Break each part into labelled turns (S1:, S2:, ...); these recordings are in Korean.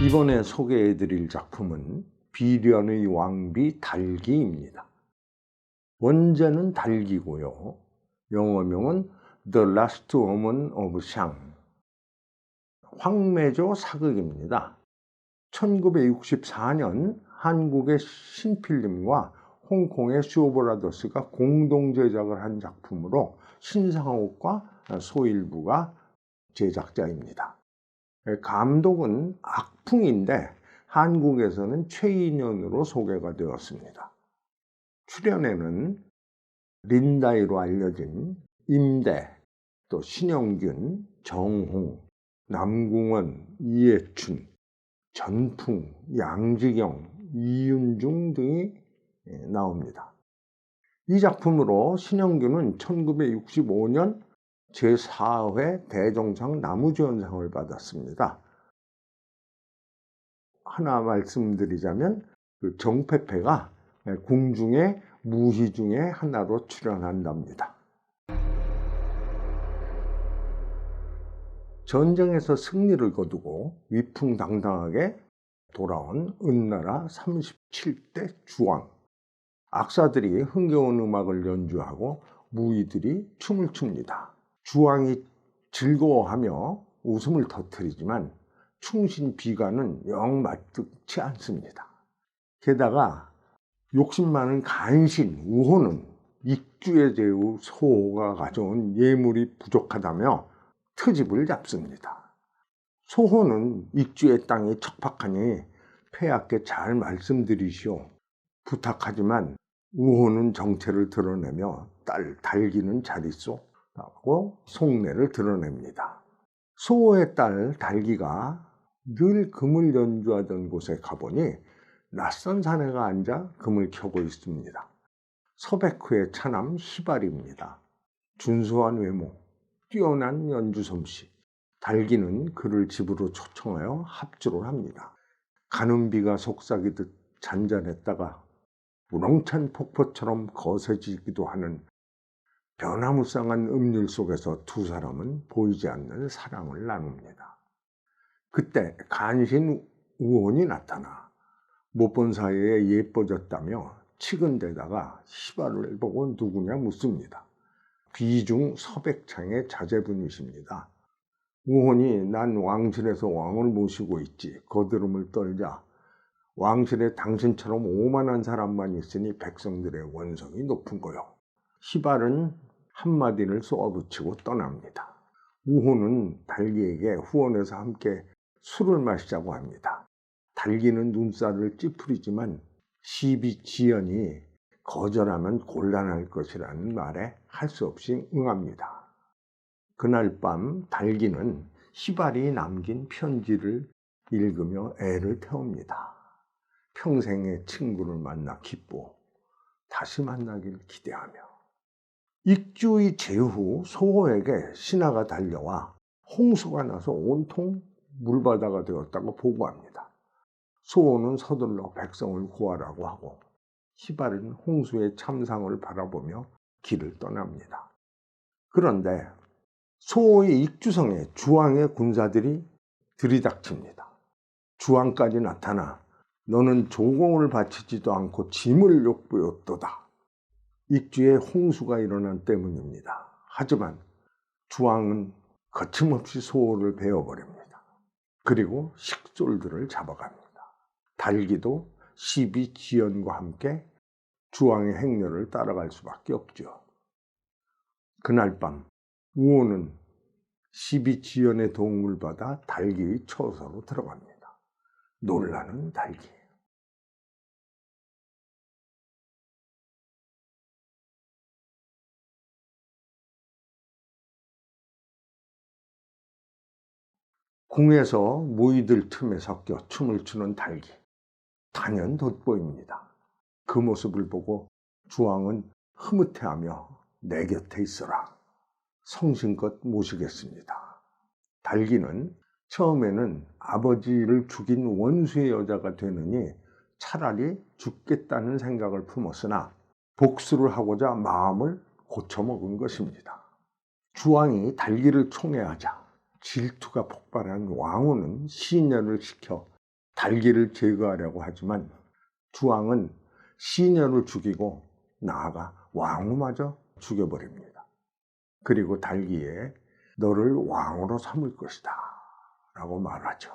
S1: 이번에 소개해드릴 작품은 비련의 왕비 달기입니다. 원제는 달기고요. 영어명은 The Last Woman of Shang. 황매조 사극입니다. 1964년 한국의 신필름과 홍콩의 쇼브라더스가 공동 제작을 한 작품으로 신상옥과 소일부가 제작자입니다. 감독은 악풍인데 한국에서는 최인연으로 소개가 되었습니다. 출연에는 린다이로 알려진 임대, 또 신영균, 정홍, 남궁원, 이해춘, 전풍, 양지경, 이윤중 등이 나옵니다. 이 작품으로 신영균은 1965년 제4회 대종상 나무주연상을 받았습니다. 하나 말씀드리자면 정패패가 궁중의 무희 중에 하나로 출연한답니다. 전쟁에서 승리를 거두고 위풍당당하게 돌아온 은나라 37대 주왕. 악사들이 흥겨운 음악을 연주하고 무희들이 춤을 춥니다. 주왕이 즐거워하며 웃음을 터뜨리지만 충신 비관은 영 맞지 않습니다. 게다가 욕심 많은 간신 우호는 익주의 제후 소호가 가져온 예물이 부족하다며 트집을 잡습니다. 소호는 익주의 땅이 척박하니 폐하께 잘 말씀드리시오 부탁하지만 우호는 정체를 드러내며 딸 달기는 잘 있소 라고 속내를 드러냅니다. 소호의 딸 달기가 늘 금을 연주하던 곳에 가보니 낯선 사내가 앉아 금을 켜고 있습니다. 서백후의 차남 희발입니다. 준수한 외모, 뛰어난 연주 솜씨. 달기는 그를 집으로 초청하여 합주를 합니다. 가는 비가 속삭이듯 잔잔했다가 우렁찬 폭포처럼 거세지기도 하는 변화무쌍한 음률 속에서 두 사람은 보이지 않는 사랑을 나눕니다. 그때 간신 우혼이 나타나 못 본 사이에 예뻐졌다며 치근대다가 희발을 보고 누구냐 묻습니다. 귀중 서백창의 자제분이십니다. 우혼이 난 왕실에서 왕을 모시고 있지 거드름을 떨자 왕실에 당신처럼 오만한 사람만 있으니 백성들의 원성이 높은 거요. 희발은 한마디를 쏘아붙이고 떠납니다. 우호는 달기에게 후원해서 함께 술을 마시자고 합니다. 달기는 눈살을 찌푸리지만 시비지연이 거절하면 곤란할 것이라는 말에 할 수 없이 응합니다. 그날 밤 달기는 희발이 남긴 편지를 읽으며 애를 태웁니다. 평생의 친구를 만나 기뻐 다시 만나길 기대하며. 익주의 제후 소호에게 신하가 달려와 홍수가 나서 온통 물바다가 되었다고 보고합니다. 소호는 서둘러 백성을 구하라고 하고 희발은 홍수의 참상을 바라보며 길을 떠납니다. 그런데 소호의 익주성에 주왕의 군사들이 들이닥칩니다. 주왕까지 나타나 너는 조공을 바치지도 않고 짐을 욕보였도다. 익주에 홍수가 일어난 때문입니다. 하지만 주왕은 거침없이 소호를 베어버립니다. 그리고 식솔들을 잡아갑니다. 달기도 시비지연과 함께 주왕의 행렬을 따라갈 수밖에 없죠. 그날 밤 우호는 시비지연의 도움을 받아 달기의 처소로 들어갑니다. 놀라는 달기. 궁에서 무희들 틈에 섞여 춤을 추는 달기. 단연 돋보입니다. 그 모습을 보고 주왕은 흐뭇해하며 내 곁에 있어라. 성심껏 모시겠습니다. 달기는 처음에는 아버지를 죽인 원수의 여자가 되느니 차라리 죽겠다는 생각을 품었으나 복수를 하고자 마음을 고쳐먹은 것입니다. 주왕이 달기를 총애하자 질투가 폭발한 왕후는 시녀를 시켜 달기를 제거하려고 하지만 주왕은 시녀를 죽이고 나아가 왕후마저 죽여버립니다. 그리고 달기에 너를 왕으로 삼을 것이다 라고 말하죠.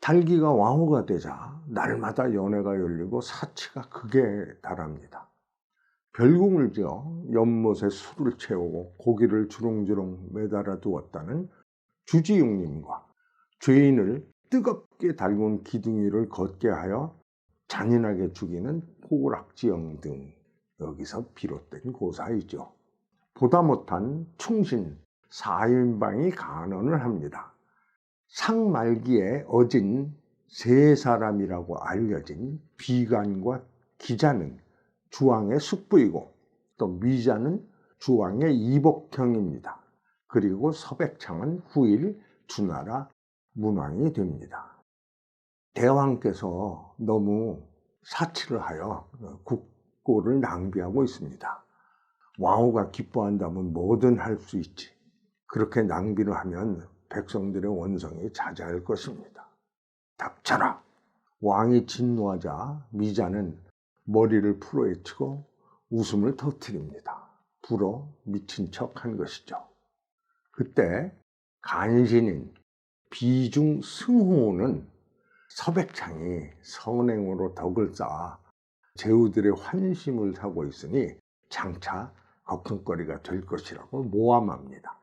S1: 달기가 왕후가 되자 날마다 연회가 열리고 사치가 극에 달합니다. 별궁을 지어 연못에 술을 채우고 고기를 주렁주렁 매달아 두었다는 주지용님과 죄인을 뜨겁게 달군 기둥이를 걷게 하여 잔인하게 죽이는 포락지영 등 여기서 비롯된 고사이죠. 보다 못한 충신 사인방이 간언을 합니다. 상말기에 어진 세 사람이라고 알려진 비관과 기자는 주왕의 숙부이고 또 미자는 주왕의 이복형입니다. 그리고 서백창은 후일 주나라 문왕이 됩니다. 대왕께서 너무 사치를 하여 국고를 낭비하고 있습니다. 왕후가 기뻐한다면 뭐든 할 수 있지. 그렇게 낭비를 하면 백성들의 원성이 자자할 것입니다. 닥쳐라! 왕이 진노하자 미자는 머리를 풀어헤치고 웃음을 터뜨립니다. 불어 미친 척 한 것이죠. 그때 간신인 비중 승호는 서백창이 선행으로 덕을 쌓아 제후들의 환심을 사고 있으니 장차 걱정거리가 될 것이라고 모함합니다.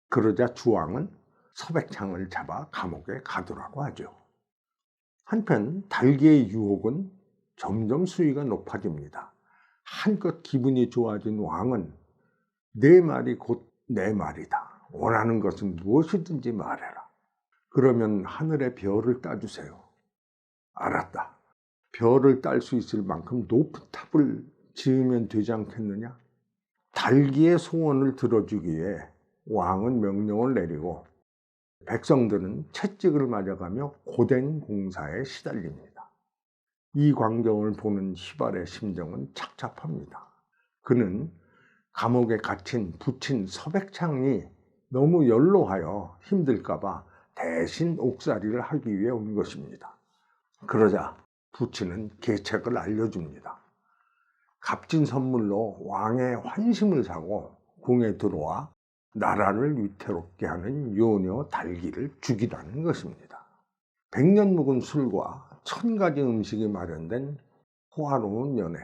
S1: 그러자 주왕은 서백창을 잡아 감옥에 가두라고 하죠. 한편 달기의 유혹은 점점 수위가 높아집니다. 한껏 기분이 좋아진 왕은 내 말이 곧 내 말이다. 원하는 것은 무엇이든지 말해라. 그러면 하늘의 별을 따주세요. 알았다. 별을 딸 수 있을 만큼 높은 탑을 지으면 되지 않겠느냐? 달기의 소원을 들어주기 위해 왕은 명령을 내리고 백성들은 채찍을 맞아가며 고된 공사에 시달립니다. 이 광경을 보는 시발의 심정은 착잡합니다. 그는 감옥에 갇힌 부친 서백창이 너무 연로하여 힘들까봐 대신 옥살이를 하기 위해 온 것입니다. 그러자 부친은 계책을 알려줍니다. 값진 선물로 왕의 환심을 사고 궁에 들어와 나라를 위태롭게 하는 요녀 달기를 죽이라는 것입니다. 100년 묵은 술과 1000가지 음식이 마련된 호화로운 연회.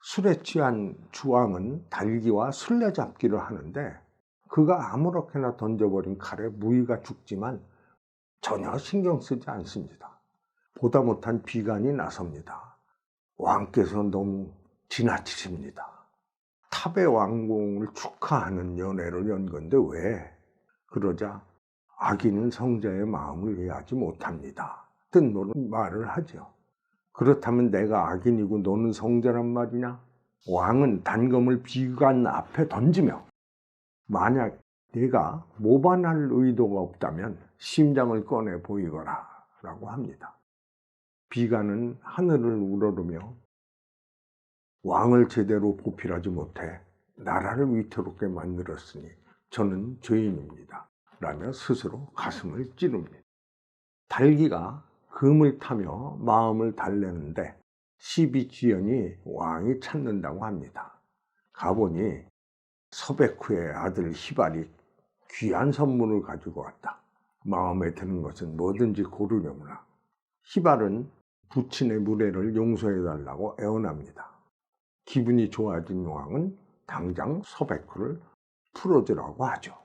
S1: 술에 취한 주왕은 달기와 술래잡기를 하는데 그가 아무렇게나 던져버린 칼에 무의가 죽지만 전혀 신경 쓰지 않습니다. 보다 못한 비관이 나섭니다. 왕께서 너무 지나치십니다. 탑의 왕궁을 축하하는 연회를 연 건데 왜? 그러자 악인은 성자의 마음을 이해하지 못합니다. 뜻모르는 말을 하죠. 그렇다면 내가 악인이고 너는 성자란 말이냐? 왕은 단검을 비관 앞에 던지며 만약 내가 모반할 의도가 없다면 심장을 꺼내 보이거라 라고 합니다. 비관은 하늘을 우러르며 왕을 제대로 보필하지 못해 나라를 위태롭게 만들었으니 저는 죄인입니다 라며 스스로 가슴을 찌릅니다. 달기가 금을 타며 마음을 달래는데 시비지연이 왕이 찾는다고 합니다. 가보니 서백후의 아들 희발이 귀한 선물을 가지고 왔다. 마음에 드는 것은 뭐든지 고르려무나. 희발은 부친의 무례를 용서해달라고 애원합니다. 기분이 좋아진 왕은 당장 서백후를 풀어주라고 하죠.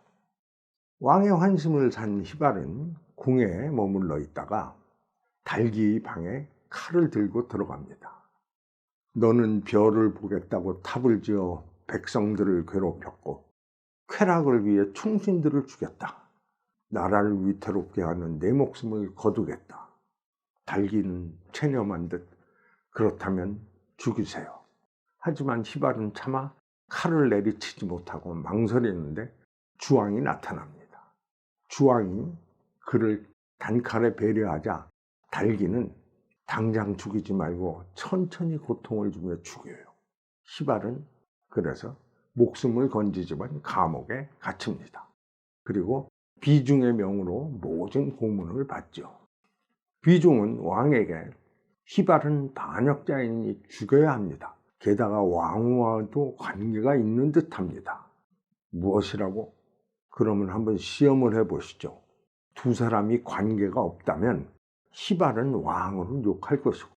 S1: 왕의 환심을 산 희발은 궁에 머물러 있다가 달기 방에 칼을 들고 들어갑니다. 너는 별을 보겠다고 탑을 지어 백성들을 괴롭혔고 쾌락을 위해 충신들을 죽였다. 나라를 위태롭게 하는 내 목숨을 거두겠다. 달기는 체념한 듯 그렇다면 죽이세요. 하지만 희발은 차마 칼을 내리치지 못하고 망설이는데 주왕이 나타납니다. 주왕이 그를 단칼에 배려하자 달기는 당장 죽이지 말고 천천히 고통을 주며 죽여요. 희발은 그래서 목숨을 건지지만 감옥에 갇힙니다. 그리고 비중의 명으로 모진 고문을 받죠. 비중은 왕에게 희발은 반역자이니 죽여야 합니다. 게다가 왕후와도 관계가 있는 듯합니다. 무엇이라고? 그러면 한번 시험을 해보시죠. 두 사람이 관계가 없다면 희발은 왕후를 욕할 것이고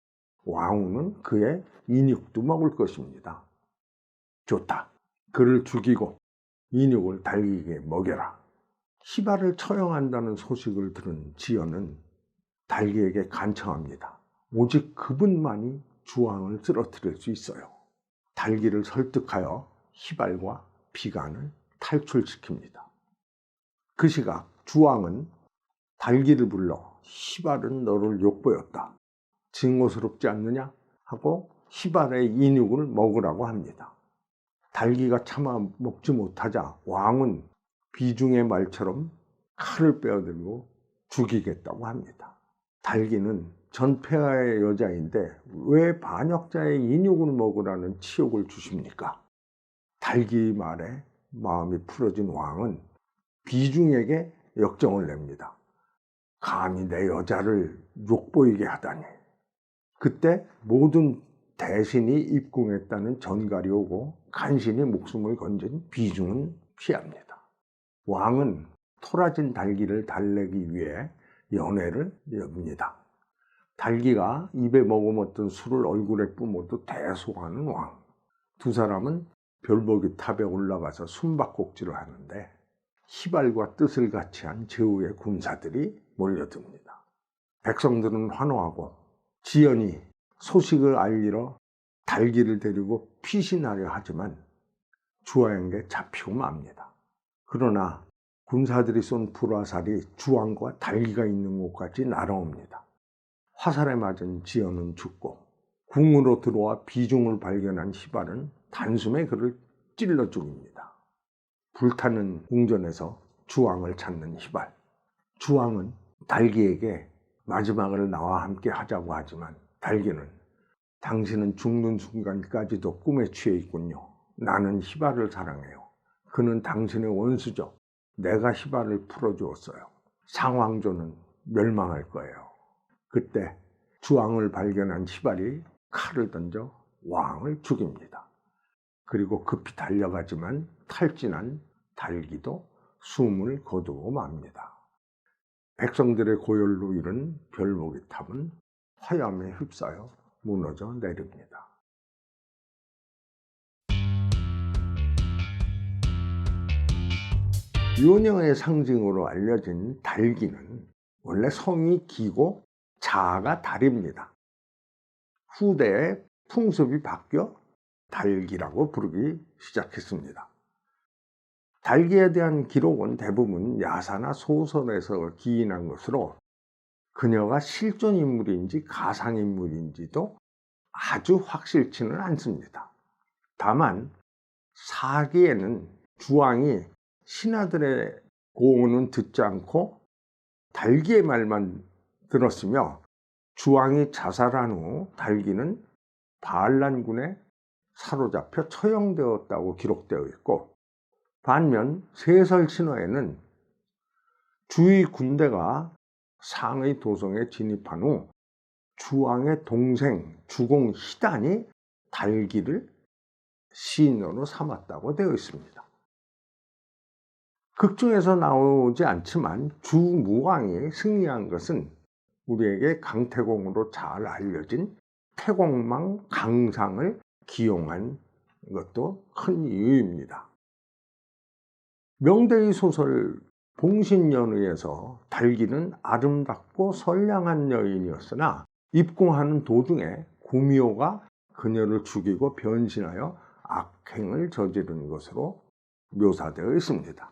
S1: 왕후는 그의 인육도 먹을 것입니다. 좋다. 그를 죽이고 인육을 달기에게 먹여라. 희발을 처형한다는 소식을 들은 지연은 달기에게 간청합니다. 오직 그분만이 주왕을 쓰러뜨릴 수 있어요. 달기를 설득하여 희발과 비간을 탈출시킵니다. 그 시각 주왕은 달기를 불러 희발은 너를 욕보였다. 증오스럽지 않느냐? 하고 희발의 인육을 먹으라고 합니다. 달기가 차마 먹지 못하자 왕은 비중의 말처럼 칼을 빼어들고 죽이겠다고 합니다. 달기는 전폐하의 여자인데 왜 반역자의 인육을 먹으라는 치욕을 주십니까? 달기 말에 마음이 풀어진 왕은 비중에게 역정을 냅니다. 감히 내 여자를 욕보이게 하다니. 그때 모든 대신이 입궁했다는 전갈이 오고 간신히 목숨을 건진 비중은 피합니다. 왕은 토라진 달기를 달래기 위해 연회를 엽니다. 달기가 입에 머금었던 술을 얼굴에 뿜어도 대소하는 왕. 두 사람은 별보기 탑에 올라가서 숨바꼭질을 하는데 희발과 뜻을 같이 한 제후의 군사들이 몰려듭니다. 백성들은 환호하고 지연이 소식을 알리러 달기를 데리고 피신하려 하지만 주왕에게 잡히고 맙니다. 그러나 군사들이 쏜 불화살이 주왕과 달기가 있는 곳까지 날아옵니다. 화살에 맞은 지연은 죽고 궁으로 들어와 비중을 발견한 희발은 단숨에 그를 찔러 죽입니다. 불타는 궁전에서 주왕을 찾는 희발. 주왕은 달기에게 마지막을 나와 함께 하자고 하지만 달기는 당신은 죽는 순간까지도 꿈에 취해 있군요. 나는 희발을 사랑해요. 그는 당신의 원수죠. 내가 희발을 풀어주었어요. 상왕조는 멸망할 거예요. 그때 주왕을 발견한 희발이 칼을 던져 왕을 죽입니다. 그리고 급히 달려가지만 탈진한 달기도 숨을 거두고 맙니다. 백성들의 고열로 이른 별보기 탑은 화염에 휩싸여 무너져 내립니다. 윤영의 상징으로 알려진 달기는 원래 성이 기고 자아가 달입니다. 후대에 풍습이 바뀌어 달기라고 부르기 시작했습니다. 달기에 대한 기록은 대부분 야사나 소설에서 기인한 것으로 그녀가 실존 인물인지 가상 인물인지도 아주 확실치는 않습니다. 다만 사기에는 주왕이 신하들의 고언은 듣지 않고 달기의 말만 들었으며 주왕이 자살한 후 달기는 바알란군에 사로잡혀 처형되었다고 기록되어 있고, 반면 세설 신화에는 주의 군대가 상의 도성에 진입한 후 주왕의 동생 주공 희단이 달기를 시인으로 삼았다고 되어 있습니다. 극중에서 나오지 않지만 주무왕이 승리한 것은 우리에게 강태공으로 잘 알려진 태공망 강상을 기용한 것도 큰 이유입니다. 명대의 소설 봉신연의에서 달기는 아름답고 선량한 여인이었으나 입궁하는 도중에 구미호가 그녀를 죽이고 변신하여 악행을 저지른 것으로 묘사되어 있습니다.